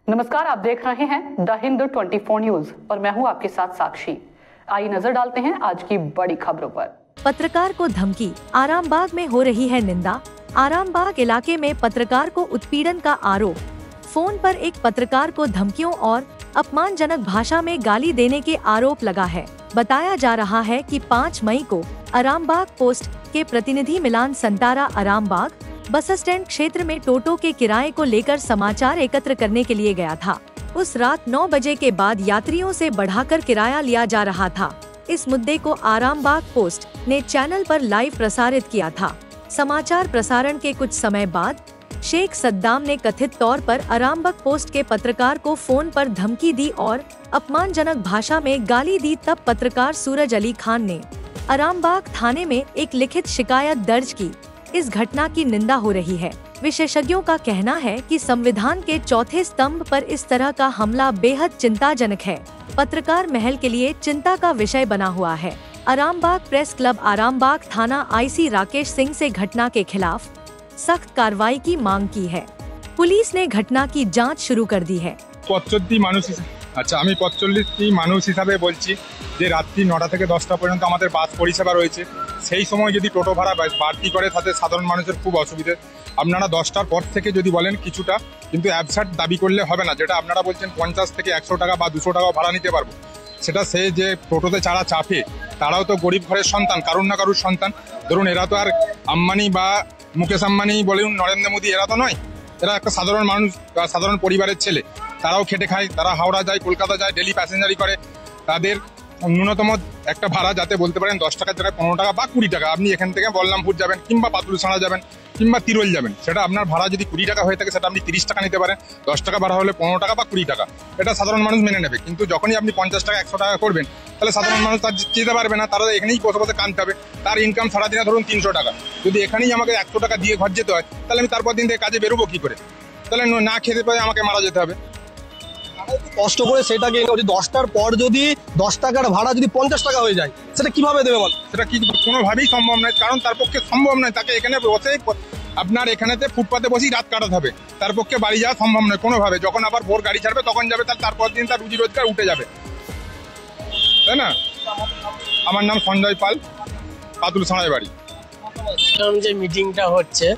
नमस्कार, आप देख रहे हैं द हिंद 24 न्यूज और मैं हूं आपके साथ साक्षी। आइए नजर डालते हैं आज की बड़ी खबरों पर। पत्रकार को धमकी, आरामबाग में हो रही है निंदा। आरामबाग इलाके में पत्रकार को उत्पीड़न का आरोप। फोन पर एक पत्रकार को धमकियों और अपमानजनक भाषा में गाली देने के आरोप लगा है। बताया जा रहा है कि 5 मई को आरामबाग पोस्ट के प्रतिनिधि मिलान संतारा आरामबाग बस स्टैंड क्षेत्र में टोटो के किराए को लेकर समाचार एकत्र करने के लिए गया था। उस रात 9 बजे के बाद यात्रियों से बढ़ाकर किराया लिया जा रहा था। इस मुद्दे को आरामबाग पोस्ट ने चैनल पर लाइव प्रसारित किया था। समाचार प्रसारण के कुछ समय बाद शेख सद्दाम ने कथित तौर पर आरामबाग पोस्ट के पत्रकार को फोन पर धमकी दी और अपमानजनक भाषा में गाली दी। तब पत्रकार सूरज अली खान ने आरामबाग थाने में एक लिखित शिकायत दर्ज की। इस घटना की निंदा हो रही है। विशेषज्ञों का कहना है कि संविधान के चौथे स्तंभ पर इस तरह का हमला बेहद चिंताजनक है। पत्रकार महल के लिए चिंता का विषय बना हुआ है। आरामबाग प्रेस क्लब आरामबाग थाना आईसी राकेश सिंह से घटना के खिलाफ सख्त कार्रवाई की मांग की है। पुलिस ने घटना की जांच शुरू कर दी है। আচ্ছা, আমি 45টি মানুষ হিসাবে বলছি যে রাত্রি 9টা থেকে 10টা পর্যন্ত আমাদের বাস পরিষেবা রয়েছে। সেই সময় যদি টোটো ভাড়া বাড়তি করে তাতে সাধারণ মানুষের খুব অসুবিধে। আপনারা 10টার পর থেকে যদি বলেন কিছুটা, কিন্তু অ্যাবসার্ট দাবি করলে হবে না। যেটা আপনারা বলছেন 50 থেকে 100 টাকা বা 200 টাকা ভাড়া নিতে পারবো, সেটা সে যে টোটোতে যারা চাপে তারাও তো গরিব ঘরের সন্তান, কারুর না কারুর সন্তান। ধরুন এরা তো আর আম্বানি বা মুকেশ আম্বানি বলুন, নরেন্দ্র মোদী, এরা তো নয়। এরা একটা সাধারণ মানুষ, সাধারণ পরিবারের ছেলে। তারাও খেটে খায়, তারা হাওড়া যায়, কলকাতা যায়, ডেলি প্যাসেঞ্জারি করে। তাদের ন্যূনতম একটা ভাড়া যাতে বলতে পারেন 10 টাকার জায়গায় 15 টাকা বা 20 টাকা। আপনি এখান থেকে বল্লামপুর যাবেন কিংবা পাতুলছাড়া যাবেন কিংবা তিরোল যাবেন, সেটা আপনার ভাড়া যদি 20 টাকা হয়ে থাকে সেটা আপনি 30 টাকা নিতে পারেন। 10 টাকা ভাড়া হলে 15 টাকা বা 20 টাকা, এটা সাধারণ মানুষ মেনে নেবে। কিন্তু যখনই আপনি 50 টাকা 100 টাকা করবেন, তাহলে সাধারণ মানুষ তার যেতে পারবে না। তারা এখানেই বসে বসে কাঁদতে হবে। তার ইনকাম সারাদিনে ধরুন 300 টাকা, যদি এখানেই আমাকে 100 টাকা দিয়ে ঘর যেতে হয়, তাহলে আমি তারপর দিন থেকে কাজে বেরোবো কি করে? তাহলে না খেতে পারে আমাকে মারা যেতে হবে। কষ্ট করে সেটাকে 10টার পর যদি 10 টাকার ভাড়া যদি 50 টাকা হয়ে যায়, সেটা কিভাবে দেবে বল? সেটা কি কোনোভাবেই সম্ভব নয়, কারণ তার পক্ষে সম্ভব নয়। তাকে এখানে বসে আপনার এখানেতে ফুটপাতে বসেই রাত কাটাতে হবে। তার পক্ষে বাড়ি যাওয়া সম্ভব নয় কোনোভাবে। যখন আবার ভোর গাড়ি ছাড়বে তখন যাবে, তারপর দিন তার রুজি রোজগার উঠে যাবে, তাই না? আমার নাম সঞ্জয় পাল, পাতুলছাড়ায় বাড়ি। যে মিটিংটা হচ্ছে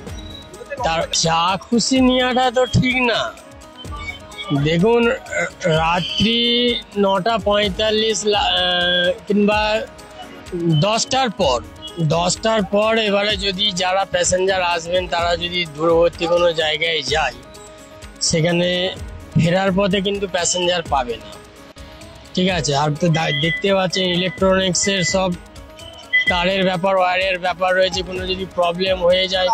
তার যা খুশি নেওয়াটা তো ঠিক না। দেখুন, রাত্রি 9:45 কিংবা 10টার পর এবারে যদি যারা প্যাসেঞ্জার আসবেন তারা যদি দূরবর্তী কোনো জায়গায় যায়, সেখানে ফেরার পথে কিন্তু প্যাসেঞ্জার পাবে না। ঠিক আছে? আর তো দেখতে পাচ্ছেন ইলেকট্রনিক্সের সব তারের ব্যাপার, ওয়্যারের ব্যাপার রয়েছে। কোনো যদি প্রবলেম হয়ে যায়,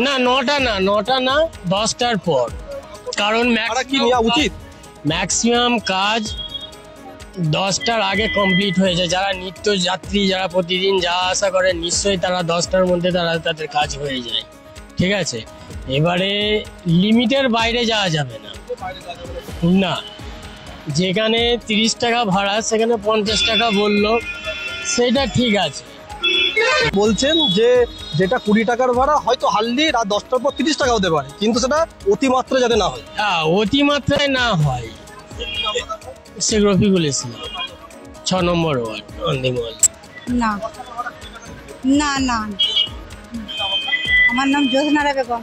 না 9টা না 10টার পর। কারণ ম্যাক্সিমাম কাজ 10টার আগে কমপ্লিট হয়ে যায়। যারা নিত্য যাত্রী, যারা প্রতিদিন যাওয়া আসা করে, নিশ্চয়ই তারা 10টার মধ্যে তাদের কাজ হয়ে যায়। ঠিক আছে? এবারে লিমিটের বাইরে যাওয়া যাবে না। না, যেখানে 30 টাকা ভাড়া সেখানে 50 টাকা বললো, সেটা ঠিক আছে। বলছেন যে যেটা 20 টাকার ভাড়া হয়তো হার্ডলি রাত 10টার পর 30 টাকা হতে পারে, কিন্তু সেটা অতিমাত্রা যাতে না হয়। অতিমাত্রায় না হয়। শেখ রফিকুল ইসলাম, 6 নম্বর ওয়ার্ড, অন্দিমল। না না না, আমার নাম জোসনারা বেগম।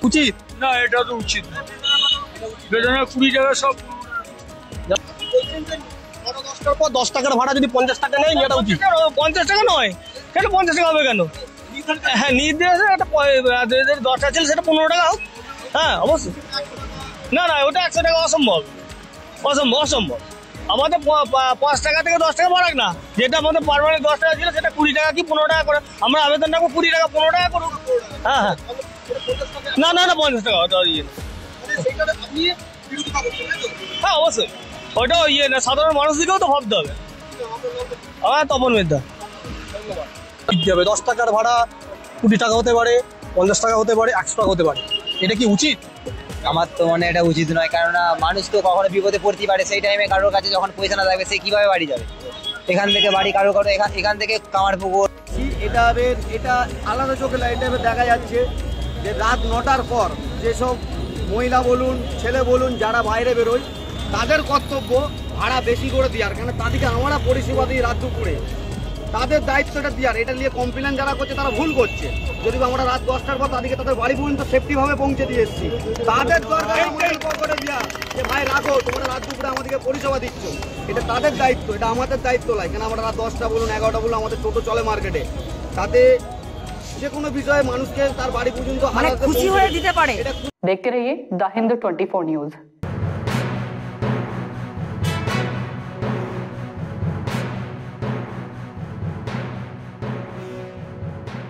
উচিত না, এটা তো উচিত না। 20 টাকা সব 10টার পর 10 টাকার ভাড়া যদি 50 টাকা নেয়, এটা উচিত। 50 টাকা নয়, কেন 50 টাকা হবে কেন? হ্যাঁ, নির্দেশে একটা 10টা ছিল, সেটা 15 টাকা হোক। হ্যাঁ, অবশ্যই। না, ওটা 100 টাকা অসম্ভব। আমাদের 5 টাকা থেকে 10 টাকা বাড়াক না। যেটা আমাদের পারমানেন্ট 10 টাকা ছিল, সেটা 20 টাকা কি 15 টাকা করে আমরা আবেদন রাখবো। 20 টাকা 15 টাকা করুক। হ্যাঁ, না 50 টাকা। হ্যাঁ, অবশ্যই। ওটাও না, সাধারণ মানুষদেরকেও তো ভাবতে হবে। তপন মেদা। 10 টাকার ভাড়া 20 টাকা হতে পারে, 50 টাকা হতে পারে, 100 টাকা হতে পারে। এটা কি উচিত? আমার তো মনে এটা উচিত নয়, কারণ মানুষ তো কখনো বিপদে পড়তে পারে। সেই টাইমে কারোর কাছে যখন পয়সা না থাকবে, সে কিভাবে বাড়ি যাবে? এখান থেকে বাড়ি কারো এখান থেকে কামারপুকুর। এটা আলাদা চোখে লাইট দেখা যাচ্ছে যে রাত 9টার পর যেসব মহিলা বলুন ছেলে বলুন যারা বাইরে বেরোয় তাদের কর্তব্য ভাড়া বেশি করে দেওয়ার, কেন তাদেরকে আমরা পরিষেবা দিই রাত দুপুরে, তাদের দায়িত্বটা দেওয়ার। এটা নিয়ে কমপ্লেন যারা করছে তারা ভুল করছে। যদি আমরা রাত 10টার পর তাদেরকে তাদের বাড়ি পর্যন্ত সেফটিভাবে পৌঁছে দিয়ে এসেছি, তাদের দরকার করে দেওয়া যে ভাই রাখো, তোমরা রাত দুপুরে আমাদেরকে পরিষেবা দিচ্ছ, এটা তাদের দায়িত্ব, এটা আমাদের দায়িত্ব নয়। কেন আমরা রাত 10টা বলুন 11টা বলুন আমাদের টোটো চলে মার্কেটে, তাতে যে কোনো বিষয়ে মানুষকে তার বাড়ি পর্যন্ত খুশি হয়ে দিতে পারে। देखते रहिए द हिंद 24 न्यूज।